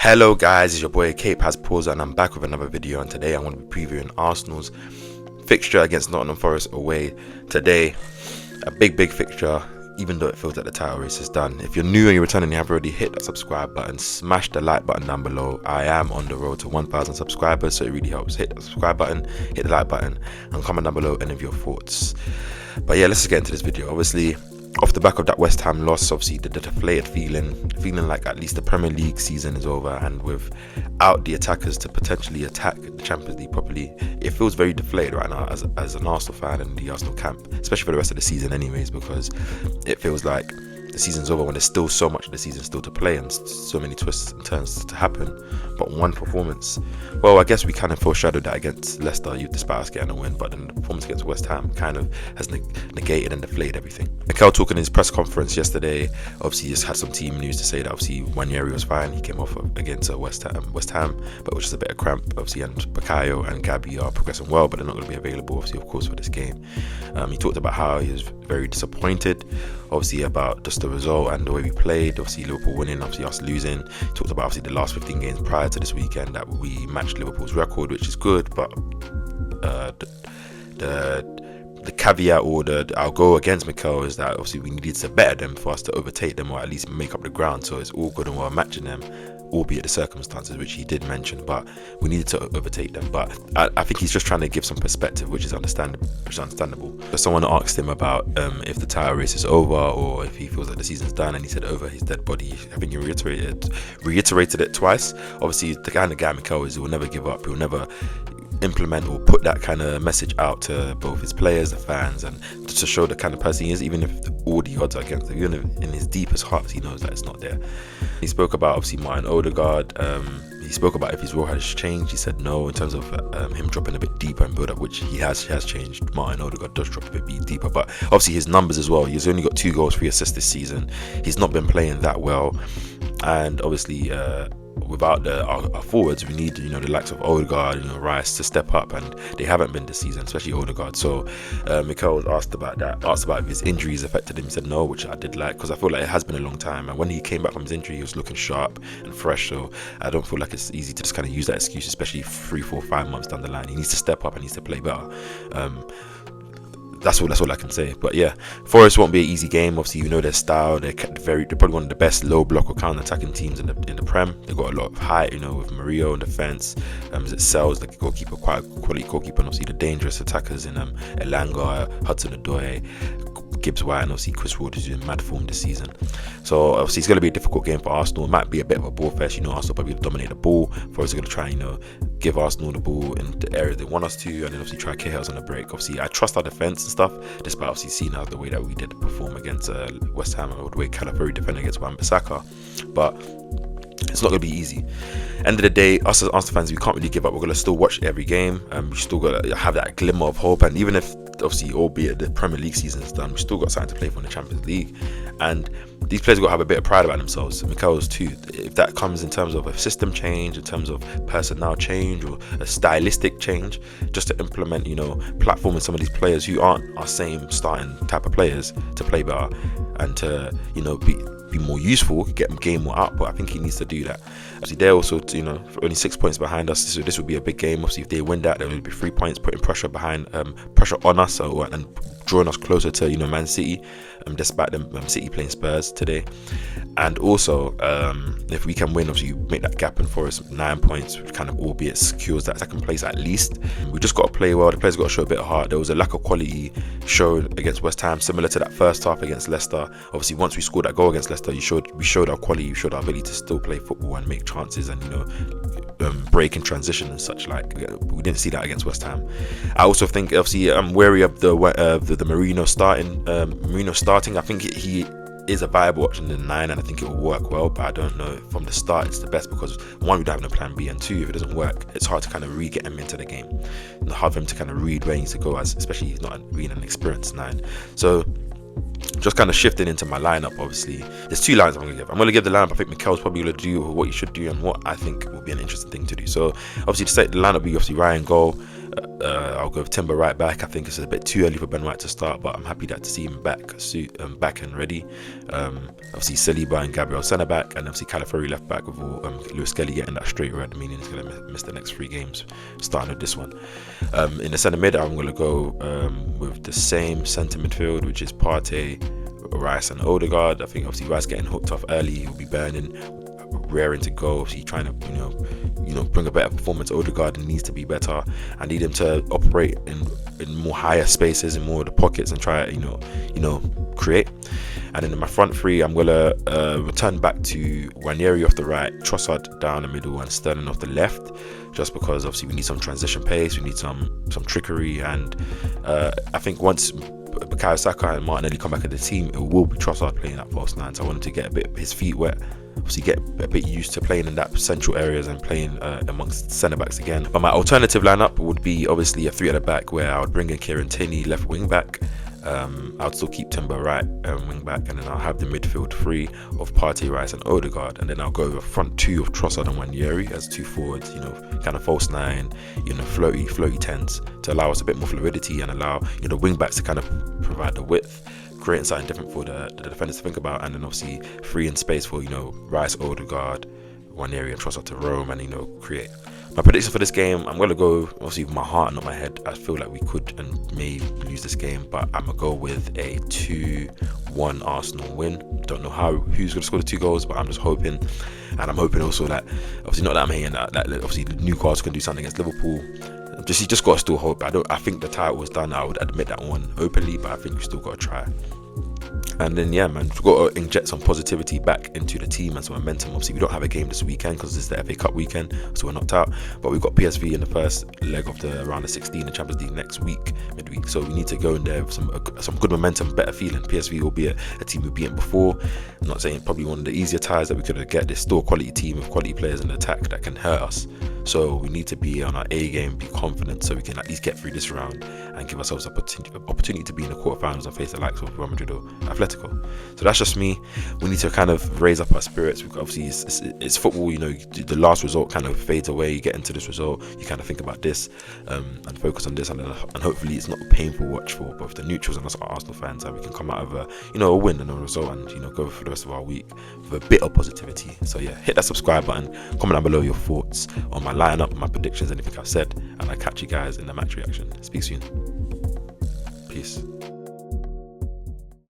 Hello guys, it's your boy KAPE has paused and I'm back with another video, and today I'm going to be previewing Arsenal's fixture against Nottingham Forest away today. A big fixture, even though it feels like the title race is done. If you're new and you're returning and you haven't already, hit that subscribe button, smash the like button down below. I am on the road to 1,000 subscribers, so it really helps. Hit the subscribe button, hit the like button, and comment down below any of your thoughts. But yeah, let's just get into this video. Obviously, off the back of that West Ham loss, obviously the deflated feeling like at least the Premier League season is over, and without the attackers to potentially attack the Champions League properly, it feels very deflated right now as an Arsenal fan and the Arsenal camp, especially for the rest of the season anyways, because it feels like the season's over when there's still so much of the season still to play and so many twists and turns to happen. But one performance, well, I guess we kind of foreshadowed that against Leicester, despite us getting a win, but then the performance against West Ham kind of has negated and deflated everything. Mikel talking in his press conference yesterday, obviously he just had some team news to say that obviously Waneri was fine. He came off against West Ham, but which is a bit of cramp, obviously, and Bakayo and Gabby are progressing well, but they're not going to be available, obviously, of course, for this game. He talked about how he was very disappointed, obviously, about just the result and the way we played. Obviously, Liverpool winning, obviously us losing. He talked about obviously the last 15 games prior to this weekend that we matched Liverpool's record, which is good, but the caveat or I'll go against Mikel is that obviously we needed to better them for us to overtake them, or at least make up the ground. So it's all good and well matching them, albeit the circumstances, which he did mention, but we needed to overtake them. But I think he's just trying to give some perspective, which is understandable. But someone asked him about if the title race is over or if he feels like the season's done, and he said over his dead body. I think he reiterated it twice. Obviously, the kind of guy Mikel is, he will never give up. He'll never implement or put that kind of message out to both his players, the fans, and to show the kind of person he is, even if all the odds are against him. Even if in his deepest heart he knows that it's not there. He spoke about obviously Martin Odegaard. He spoke about if his role has changed. He said no, in terms of him dropping a bit deeper and build up, which he has changed. Martin Odegaard does drop a bit deeper, but obviously his numbers as well. He's only got 2 goals, 3 assists this season. He's not been playing that well, and obviously without our forwards, we need the likes of Odegaard, Rice to step up, and they haven't been this season, especially Odegaard. So Mikel was asked about if his injuries affected him. He said no, which I did like, because I feel like it has been a long time, and when he came back from his injury he was looking sharp and fresh. So I don't feel like it's easy to just kind of use that excuse, especially 3, 4, 5 months down the line. He needs to step up and needs to play better. That's all I can say. But yeah, Forest won't be an easy game. Obviously, their style. They're probably one of the best low block or counter-attacking teams in the Prem. They've got a lot of height, with Murillo in defence. It sells like a goalkeeper, quite a quality goalkeeper, and obviously the dangerous attackers in Elanga, Hudson-Odoi, Gibbs White, and obviously Chris Wood is in mad form this season. So obviously it's going to be a difficult game for Arsenal. It might be a bit of a ball fest. Arsenal probably dominate the ball. Forest are going to try give Arsenal the ball in the area they want us to, and then obviously try to KO us on the break. Obviously I trust our defence and stuff, despite obviously seeing how the way that we did perform against West Ham, or the way Calafuri defended against Wan-Bissaka. But it's not going to be easy. End of the day, us as Arsenal fans, we can't really give up. We're going to still watch every game. We still got to have that glimmer of hope. And even if, obviously, albeit the Premier League season is done, we still got something to play for in the Champions League. And these players got to have a bit of pride about themselves. Mikel's too. If that comes in terms of a system change, in terms of personnel change, or a stylistic change, just to implement, platforming some of these players who aren't our same starting type of players to play better and to, be more useful, gain more output. I think he needs to do that. Obviously, they're also, only 6 points behind us, so this would be a big game. Obviously, if they win that, there will be 3 points, putting pressure on us, and drawing us closer to Man City, despite them City playing Spurs today. And also, if we can win, obviously make that gap in Forest 9 points, which kind of albeit secures that second place at least. We just got to play well. The players got to show a bit of heart. There was a lack of quality shown against West Ham, similar to that first half against Leicester. Obviously, once we scored that goal against Leicester, we showed our quality, we showed our ability to still play football and make chances and break in transition and such. Like, we didn't see that against West Ham. I also think, obviously, I'm wary of the Merino starting. I think he is a viable option in the 9, and I think it will work well, but I don't know if from the start it's the best, because one, we don't have no plan B, and 2, if it doesn't work, it's hard to kind of get him into the game and hard for him to kind of read where he needs to go, especially he's not really an experienced 9. So just kind of shifting into my lineup, obviously there's 2 lines I'm going to give the lineup. I think Mikel's probably going to do what he should do and what I think will be an interesting thing to do. So obviously to set the lineup, we obviously Ryan goal, I'll go with Timber right back. I think it's a bit too early for Ben White to start, but I'm happy to see him back and ready. Obviously Saliba and Gabriel centre back, and obviously Calafiori left back with Lewis Kelly getting that straight red, meaning he's going to miss the next 3 games, starting with this one. In the centre mid, I'm going to go with the same centre midfield, which is Partey, Rice and Odegaard. I think obviously Rice getting hooked off early, he'll be burning, raring to go. Obviously trying to bring a better performance. Odegaard needs to be better. I need him to operate in more higher spaces, in more of the pockets, and try create. And then in my front 3, I'm gonna return back to Ranieri off the right, Trossard down the middle, and Sterling off the left, just because obviously we need some transition pace, we need some trickery, and I think once Bukayo Saka and Martinelli come back at the team, it will be Trossard playing that false 9. So I want him to get a bit his feet wet, obviously get a bit used to playing in that central areas and playing amongst centre backs again. But my alternative lineup would be obviously a 3 at the back, where I would bring in Kieran Tierney left wing back. I would still keep Timber right wing back, and then I'll have the midfield 3 of Partey, Rice and Odegaard, and then I'll go with a front 2 of Trossard and Ranieri as 2 forwards, kind of false 9, floaty 10s, to allow us a bit more fluidity and allow wing backs to kind of provide the width, creating something different for the defenders to think about, and then obviously free in space for Rice, Odegaard, Ranieri and Trossard to roam and create. My prediction for this game, I'm going to go obviously with my heart, not my head. I feel like we could and may lose this game, but I'm going to go with a 2-1 Arsenal win. Don't know who's going to score the 2 goals, but I'm just hoping. And I'm hoping also that, obviously not that I'm hating that obviously Newcastle can do something against Liverpool. You just got to still hope. I think the title was done. I would admit that one openly, but I think we still got to try. And then we've got to inject some positivity back into the team and some momentum. Obviously we don't have a game this weekend because it's the FA Cup weekend, so we're knocked out, but we've got PSV in the first leg of the round of 16 in Champions League next week, midweek, so we need to go in there with some good momentum, better feeling. PSV will be a team we've beaten before. I'm not saying probably one of the easier ties that we could get. There's still a quality team with quality players in the attack that can hurt us, so we need to be on our A game, be confident, so we can at least get through this round and give ourselves an opportunity to be in the quarterfinals and face the likes of Real Madrid or Atletico. So that's just me. We need to kind of raise up our spirits. Obviously it's football, the last result kind of fades away. You get into this result, you kind of think about this and focus on this, and hopefully it's not a painful watch for both the neutrals and us Arsenal fans, and we can come out of a win and a result, and go for the rest of our week with a bit of positivity. So hit that subscribe button, comment down below your thoughts on my lineup, my predictions, anything I've said, and I'll catch you guys in the match reaction. Speak soon. Peace.